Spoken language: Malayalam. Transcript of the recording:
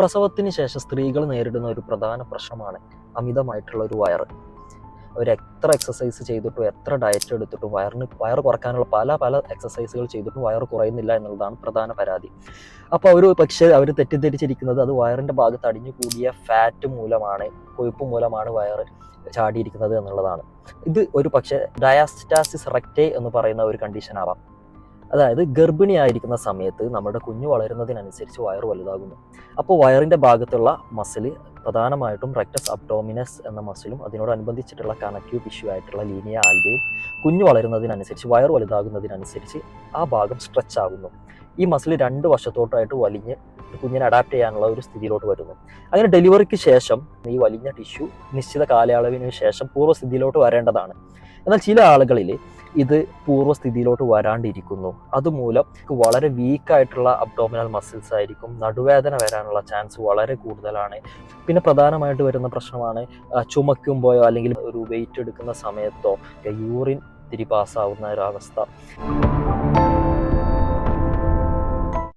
പ്രസവത്തിന് ശേഷം സ്ത്രീകൾ നേരിടുന്ന ഒരു പ്രധാന പ്രശ്നമാണ് അമിതമായിട്ടുള്ള ഒരു വയറ്. അവർ എത്ര എക്സസൈസ് ചെയ്തിട്ടും എത്ര ഡയറ്റ് എടുത്തിട്ടും വയറ് കുറയ്ക്കാനുള്ള പല എക്സസൈസുകൾ ചെയ്തിട്ടും വയറ് കുറയുന്നില്ല എന്നുള്ളതാണ് പ്രധാന പരാതി. അപ്പോൾ അവർ തെറ്റിദ്ധരിച്ചിരിക്കുന്നത് അത് വയറിൻ്റെ ഭാഗത്ത് അടിഞ്ഞു കൂടിയ ഫാറ്റ് മൂലമാണ്, കൊഴുപ്പ് മൂലമാണ് വയറ് ചാടിയിരിക്കുന്നത് എന്നുള്ളതാണ്. ഇത് ഒരു പക്ഷേ ഡയാസ്റ്റാസിസ് റെക്റ്റേ എന്ന് പറയുന്ന ഒരു കണ്ടീഷൻ ആവാം. അതായത് ഗർഭിണിയായിരിക്കുന്ന സമയത്ത് നമ്മുടെ കുഞ്ഞു വളരുന്നതിനനുസരിച്ച് വയറ് വലുതാകുന്നു. അപ്പോൾ വയറിൻ്റെ ഭാഗത്തുള്ള മസിൽ, പ്രധാനമായിട്ടും റെക്ടസ് അബ്ഡോമിനസ് എന്ന മസിലും അതിനോടനുബന്ധിച്ചിട്ടുള്ള കണക്റ്റീവ് ടിഷ്യൂ ആയിട്ടുള്ള ലീനിയ ആൽബയും കുഞ്ഞു വളരുന്നതിനനുസരിച്ച് വയറ് വലുതാകുന്നതിനനുസരിച്ച് ആ ഭാഗം സ്ട്രെച്ച് ആകുന്നു. ഈ മസിൽ 2 വശത്തോട്ടായിട്ട് വലിഞ്ഞ് കുഞ്ഞിനെ അഡാപ്റ്റ് ചെയ്യാനുള്ള ഒരു സ്ഥിതിയിലോട്ട് വരുന്നു. അങ്ങനെ ഡെലിവറിക്ക് ശേഷം ഈ വലിഞ്ഞ ടിഷ്യൂ നിശ്ചിത കാലയളവിന് ശേഷം പൂർവ്വസ്ഥിതിയിലോട്ട് വരേണ്ടതാണ്. എന്നാൽ ചില ആളുകളിൽ ഇത് പൂർവ്വസ്ഥിതിയിലോട്ട് വരാണ്ടിരിക്കുന്നു. അതുമൂലം വളരെ വീക്കായിട്ടുള്ള അബ്ഡോമിനൽ മസിൽസ് ആയിരിക്കും, നടുവേദന വരാനുള്ള ചാൻസ് വളരെ കൂടുതലാണ്. പിന്നെ പ്രധാനമായിട്ട് വരുന്ന പ്രശ്നമാണ് ചുമക്കുമ്പോഴോ അല്ലെങ്കിൽ ഒരു വെയിറ്റ് എടുക്കുന്ന സമയത്തോ യൂറിൻ തിരിപാസ്സാവുന്ന ഒരവസ്ഥ.